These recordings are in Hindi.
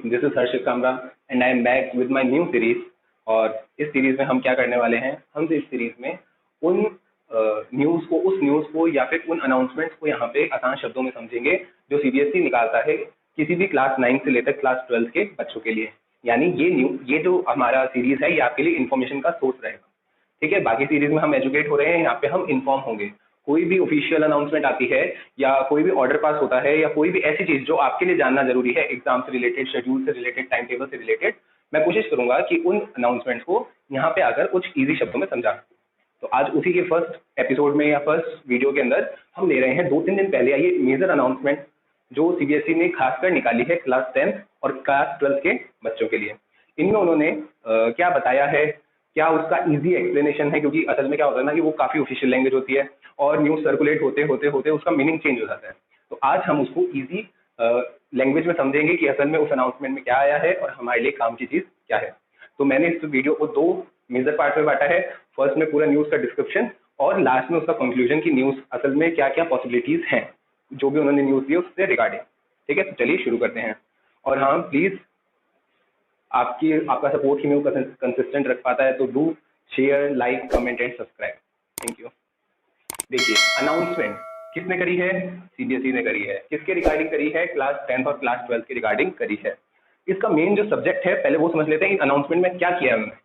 This is Harshit Kamra and I am back with my new series. और इस सीरीज में हम क्या करने वाले हैं, हम इस सीरीज में उन उस न्यूज़ को या फिर उन अनाउंसमेंट्स को यहाँ पे आसान शब्दों में समझेंगे जो सीबीएसई निकालता है किसी भी क्लास 9 से लेकर क्लास 12 के बच्चों के लिए। यानी ये जो हमारा सीरीज है ये आपके लिए इन्फॉर्मेशन का सोर्स रहेगा। ठीक है, बाकी सीरीज में हम एजुकेट हो रहे हैं, यहाँ पे हम इन्फॉर्म होंगे। कोई भी ऑफिशियल अनाउंसमेंट आती है या कोई भी ऑर्डर पास होता है या कोई भी ऐसी चीज जो आपके लिए जानना जरूरी है, एग्जाम से रिलेटेड, शेड्यूल से रिलेटेड, टाइम टेबल से रिलेटेड, मैं कोशिश करूंगा कि उन अनाउंसमेंट्स को यहाँ पे आकर कुछ इजी शब्दों में समझा सकूं। तो आज उसी के फर्स्ट एपिसोड में या फर्स्ट वीडियो के अंदर हम ले रहे हैं 2-3 दिन पहले ये मेजर अनाउंसमेंट जो सीबीएसई ने खासकर निकाली है क्लास 10 और क्लास 12 के बच्चों के लिए। इनमें उन्होंने क्या बताया है, क्या उसका इजी एक्सप्लेनेशन है, क्योंकि असल में क्या होता है ना कि वो काफी ऑफिशियल लैंग्वेज होती है और न्यूज सर्कुलेट होते होते होते उसका मीनिंग चेंज हो जाता है। तो आज हम उसको इजी लैंग्वेज में समझेंगे कि असल में उस अनाउंसमेंट में क्या आया है और हमारे लिए काम की चीज क्या है। तो मैंने इस वीडियो को 2 मेजर पार्ट में बांटा है। फर्स्ट में पूरा न्यूज का डिस्क्रिप्शन और लास्ट में उसका कंक्लूजन की न्यूज असल में क्या क्या पॉसिबिलिटीज हैं जो भी उन्होंने न्यूज दी उससे रिगार्डिंग। ठीक है, तो चलिए शुरू करते हैं। और हाँ प्लीज आपका सपोर्ट ही मैं कंसिस्टेंट रख पाता है, तो do share, like, comment and subscribe. Thank you. देखिए, अनाउंसमेंट किसने करी है? सीबीएसई ने करी है। किसके रिगार्डिंग करी है? क्लास 10 और क्लास 12 के रिगार्डिंग करी है। इसका मेन जो सब्जेक्ट है पहले वो समझ लेते हैं। अनाउंसमेंट में क्या किया है उन्होंने?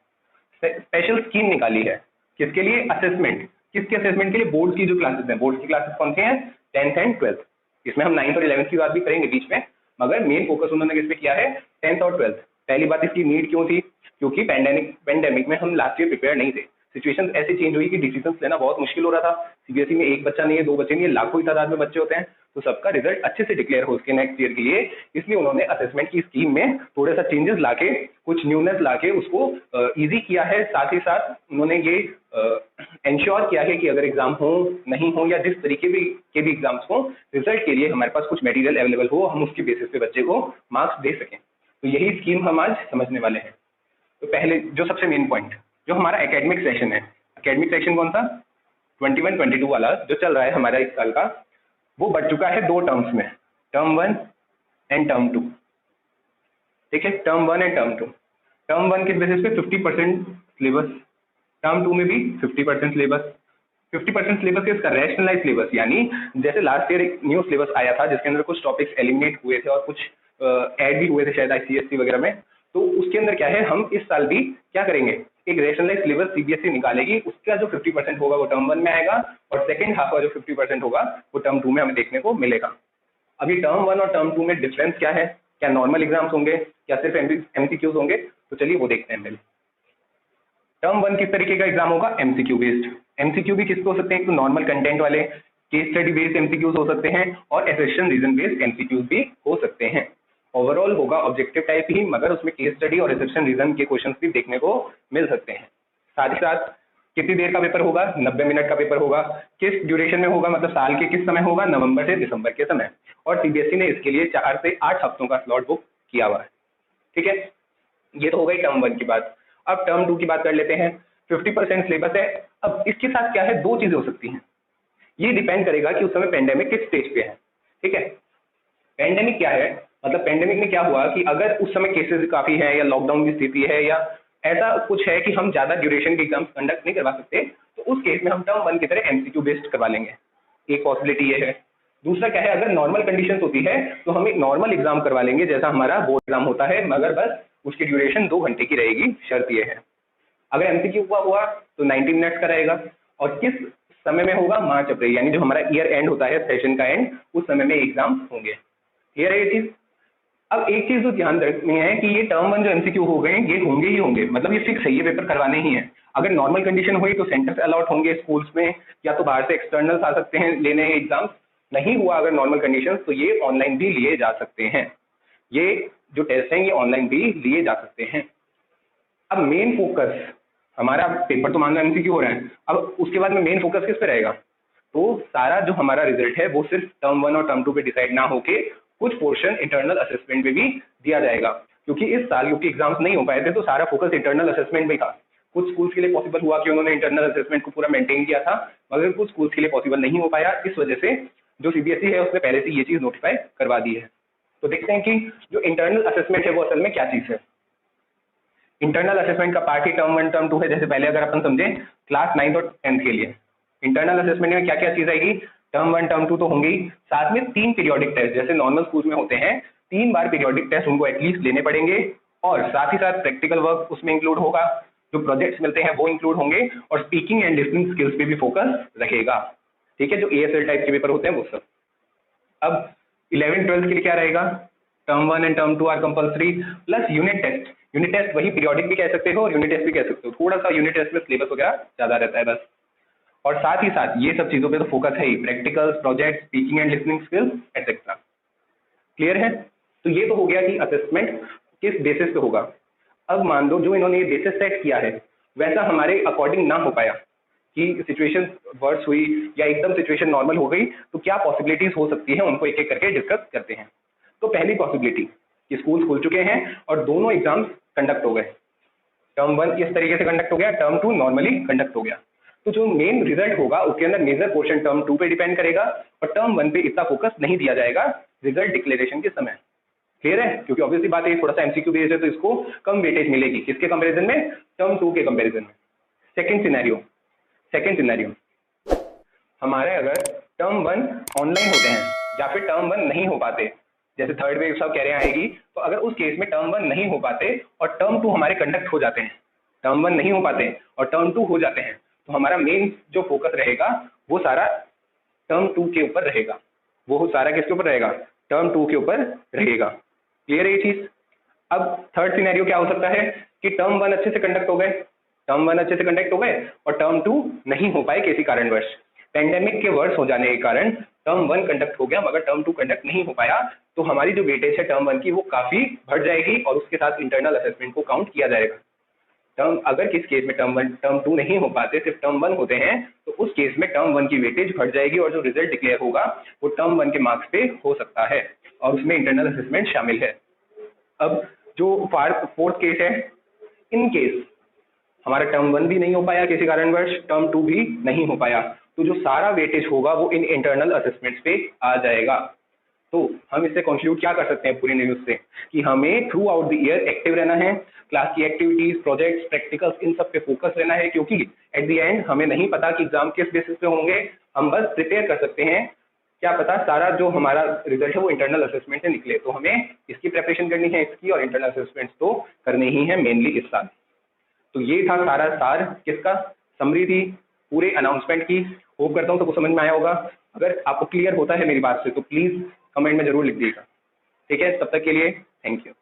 स्पेशल स्कीम निकाली है। किसके लिए? असेसमेंट। किसके असेसमेंट के लिए? बोर्ड की जो क्लासेस हैं। बोर्ड की क्लासेस कौन सी हैं? 10th and 12th। इसमें हम 9th और 11th की बात भी करेंगे बीच में, मगर मेन फोकस उन्होंने किस पे किया है? 10th और 12th। पहली बात, इसकी नीड क्यों थी? क्योंकि पेंडेमिक में हम लास्ट ईयर प्रिपेयर नहीं थे। सिचुएशन ऐसी चेंज हुई कि डिसीजन लेना बहुत मुश्किल हो रहा था। सीबीएसई में एक बच्चा नहीं है, 2 बच्चे नहीं है, लाखों की तादाद में बच्चे होते हैं। तो सबका रिजल्ट अच्छे से डिक्लेयर हो उसके नेक्स्ट ईयर के लिए, इसलिए उन्होंने असेसमेंट की स्कीम में थोड़ा सा चेंजेस लाके, कुछ न्यूनेस लाके उसको इजी किया है। साथ ही साथ उन्होंने ये इंश्योर किया है कि अगर एग्जाम हो, नहीं हो या जिस तरीके के भी एग्जाम्स हो, रिजल्ट के लिए हमारे पास कुछ मटेरियल अवेलेबल हो, हम उसके बेसिस पे बच्चे को मार्क्स दे सकें। तो यही स्कीम हम आज समझने वाले हैं। तो पहले जो सबसे मेन पॉइंट, जो हमारा एकेडमिक सेशन है, एकेडमिक सेशन कौन सा? 21-22 वाला जो चल रहा है हमारा इस साल का, वो बढ़ चुका है 2 टर्म्स में, टर्म 1 एंड टर्म 2। ठीक है, टर्म 1 एंड टर्म 2। टर्म 1 के बेसिस पे 50% सिलेबस, टर्म 2 में भी 50% सिलेबस। 50% सिलेबस इसका रैशनलाइज सिलेबस, यानी जैसे लास्ट ईयर एक न्यू सिलेबस आया था जिसके अंदर कुछ टॉपिक्स एलिमिनेट हुए थे और कुछ ऐड भी हुए थे शायद आईसीएसई वगैरह में। तो उसके अंदर क्या है, हम इस साल भी क्या करेंगे, एक रैशनलाइज सिलेबस सीबीएसई निकालेगी। उसका जो 50% होगा वो टर्म 1 में आएगा और सेकंड हाफ का जो 50% होगा वो टर्म 2 में हमें देखने को मिलेगा। अभी टर्म 1 और टर्म 2 में डिफरेंस क्या है? क्या नॉर्मल एग्जाम्स होंगे, क्या सिर्फ एमसीक्यूज होंगे? तो चलिए वो देखते हैं पहले। टर्म 1 किस तरीके का एग्जाम होगा? MCQ based. एमसीक्यू भी किसके हो सकते हैं? तो नॉर्मल कंटेंट वाले, केस स्टडी बेस्ड एमसीक्यूज हो सकते हैं और एसेशन रीजन बेस्ड एमसीक्यूज भी हो सकते हैं। ओवरऑल होगा ऑब्जेक्टिव टाइप ही, मगर उसमें केस स्टडी और एसेशन रीजन के क्वेश्चंस भी देखने को मिल सकते हैं। साथ ही साथ कितनी देर का पेपर होगा? 90 मिनट का पेपर होगा। किस ड्यूरेशन में होगा, मतलब साल के किस समय होगा? नवंबर से दिसंबर के समय। और सीबीएसई ने इसके लिए 4 से 8 हफ्तों का स्लॉट बुक किया हुआ है। ठीक है, ये तो हो गई टर्म 1 की बात। अब टर्म 2 की बात कर लेते हैं। 50% सिलेबस है। अब इसके साथ क्या है, 2 चीजें हो सकती हैं। ये डिपेंड करेगा कि उस समय पेंडेमिक किस स्टेज पे है। ठीक है, पेंडेमिक क्या है, मतलब पेंडेमिक में क्या हुआ कि अगर उस समय केसेस काफी है या लॉकडाउन की स्थिति है या ऐसा कुछ है कि हम ज्यादा ड्यूरेशन के एग्जाम्स कंडक्ट नहीं करवा सकते, तो उस केस में हम टर्म 1 की तरह एमसीक्यू बेस्ड करवा लेंगे। एक पॉसिबिलिटी ये है। दूसरा क्या है, अगर नॉर्मल कंडीशंस होती है तो हम एक नॉर्मल एग्जाम करवा लेंगे जैसा हमारा बोर्ड एग्जाम होता है, मगर बस उसकी ड्यूरेशन 2 घंटे की रहेगी। शर्त ये है, अगर एमसीक्यू हुआ तो 90 मिनट्स का रहेगा। और किस समय में होगा? मार्च अप्रैल, यानी जो हमारा ईयर एंड होता है, सेशन का एंड, उस समय में एग्जाम होंगे। क्लियर है ये चीज? अब एक चीज जो ध्यान रखनी है कि ये टर्म 1 जो एमसीक्यू हो गए ये होंगे ही होंगे, मतलब ये फिक्स है, ये पेपर करवाने ही है। अगर नॉर्मल कंडीशन हुई तो सेंटर्स अलॉट होंगे स्कूल्स में, या तो बाहर से एक्सटर्नल्स आ सकते हैं लेने एग्जाम्स। नहीं हुआ अगर नॉर्मल कंडीशन, तो ये ऑनलाइन भी लिए जा सकते हैं। ये जो टेस्ट हैं ये ऑनलाइन भी लिए जा सकते हैं। अब मेन फोकस हमारा, पेपर तो मान लो एमसीक्यू हो रहा है, अब उसके बाद में मेन फोकस किस पे रहेगा? तो सारा जो हमारा रिजल्ट है वो सिर्फ टर्म 1 और टर्म 2 पे डिसाइड ना होके कुछ पोर्शन इंटरनल असेसमेंट में भी दिया जाएगा। क्योंकि इस साल क्योंकि एग्जाम्स नहीं हो पाए थे तो सारा फोकस इंटरनल असेसमेंट में था। कुछ स्कूल्स के लिए पॉसिबल हुआ कि उन्होंने इंटरनल असेसमेंट को पूरा मेंटेन किया था, मगर कुछ स्कूल्स के लिए पॉसिबल नहीं हो पाया। इस वजह से जो सीबीएसई है उसने पहले से ये चीज नोटिफाई करवा दी है। तो देखते हैं कि जो इंटरनल असेसमेंट है वो असल में क्या चीज़ है। इंटरनल असेसमेंट का पार्ट ही टर्म 1 टर्म 2 है। जैसे पहले अगर अपन समझे क्लास 9 और 10th के लिए इंटरनल असेसमेंट में क्या क्या चीज़ आएगी, टर्म 1 टर्म 2 तो होंगी, साथ में 3 पीरियोडिक टेस्ट जैसे नॉर्मल स्कूल में होते हैं, 3 बार पीरियोडिक टेस्ट उनको एटलीस्ट लेने पड़ेंगे, और साथ ही साथ प्रैक्टिकल वर्क उसमें इंक्लूड होगा, जो प्रोजेक्ट्स मिलते हैं वो इंक्लूड होंगे, और स्पीकिंग एंड लिसनिंग स्किल्स पे भी फोकस रहेगा। ठीक है, जो ASL टाइप के पेपर होते हैं वो सब। अब 11 12 के लिए क्या रहेगा, term 1 and term 2 are compulsory, plus unit test. Unit test वही पीरियोडिक भी कह सकते हो और यूनिट टेस्ट भी कह सकते हो, थोड़ा सा यूनिट टेस्ट में सिलेबस वगैरह ज्यादा रहता है बस। और साथ ही साथ ये सब चीजों पे तो फोकस है ही, practicals, project, speaking and listening skills etcetera. Clear है? तो ये तो हो गया कि असेसमेंट किस बेसिस पे होगा। अब मान लो जो इन्होंने ये बेसिस सेट किया है वैसा हमारे अकॉर्डिंग ना हो पाया, कि सिचुएशन वर्स हुई या एकदम सिचुएशन नॉर्मल हो गई, तो क्या पॉसिबिलिटीज हो सकती है उनको एक एक करके डिस्कस करते हैं। तो पहली पॉसिबिलिटी कि स्कूल खुल चुके हैं और दोनों एग्जाम्स कंडक्ट हो गए, टर्म 1 इस तरीके से कंडक्ट हो गया, टर्म 2 नॉर्मली कंडक्ट हो गया, तो जो मेन रिजल्ट होगा उसके अंदर मेजर पोर्शन टर्म 2 पे डिपेंड करेगा और टर्म 1 पे इतना फोकस नहीं दिया जाएगा रिजल्ट डिक्लेरेशन के समय। क्लियर है? क्योंकि ऑब्वियसली बात है थोड़ा सा MCQ बेस्ड है तो इसको कम वेटेज मिलेगी, किसके कंपैरिजन में, टर्म 2 के कंपैरिजन में। सेकंड सिनेरियो हमारे अगर टर्म 1 ऑनलाइन होते हैं या फिर टर्म 1 नहीं हो पाते, जैसे थर्ड वेव सब कह रहे आएगी, तो अगर उस केस में टर्म 1 नहीं हो पाते और टर्म 2 हमारे कंडक्ट हो जाते हैं, टर्म 1 नहीं हो पाते और टर्म 2 हो जाते हैं, तो हमारा मेन जो फोकस रहेगा वो सारा टर्म 2 के ऊपर रहेगा, वो सारा किसके ऊपर रहेगा, टर्म 2 के ऊपर रहेगा। क्लियर है ये चीज? अब थर्ड सिनेरियो क्या हो सकता है कि टर्म 1 अच्छे से कंडक्ट हो गए, और टर्म 2 नहीं हो पाए किसी कारणवश, पेंडेमिक के वर्ष हो जाने के कारण टर्म 1 कंडक्ट हो गया मगर टर्म 2 कंडक्ट नहीं हो पाया, तो हमारी जो वेटेज है टर्म 1 की वो काफी बढ़ जाएगी और उसके साथ इंटरनल असेसमेंट को काउंट किया जाएगा। अगर किस केस में टर्म 2 नहीं हो पाते, सिर्फ टर्म 1 होते हैं, तो उस केस में टर्म 1 की वेटेज बढ़ जाएगी और जो रिजल्ट डिक्लेयर होगा वो टर्म 1 के मार्क्स पे हो सकता है और उसमें इंटरनल असेसमेंट शामिल है। अब जो फोर्थ केस है, इन केस हमारा टर्म 1 भी नहीं हो पाया किसी कारणवश, टर्म 2 भी नहीं हो पाया, तो जो सारा वेटेज होगा वो इन इंटरनल असेसमेंट्स पे आ जाएगा। तो हम इससे कंक्लूड क्या कर सकते हैं पूरी न्यूज से, कि हमें through out the year active रहना है, क्लास की एक्टिविटीज, प्रोजेक्ट्स, प्रैक्टिकल्स, इन सब पे फोकस रहना है, क्योंकि एट द एंड हमें नहीं पता कि एग्जाम किस बेसिस पे होंगे, हम बस प्रिपेयर कर सकते हैं, क्या पता सारा जो हमारा रिजल्ट है वो इंटरनल असेसमेंट से निकले, तो हमें इसकी प्रिपरेशन करनी है इसकी, और इंटरनल असेसमेंट्स तो करनी ही है मेनली इस साल। तो ये था सारा सार, किसका, समरी थी पूरे अनाउंसमेंट की। होप करता हूँ सबको समझ में आया होगा। अगर आपको क्लियर होता है मेरी बात से तो प्लीज कमेंट में जरूर लिख दीजिएगा। ठीक है, तब तक के लिए थैंक यू।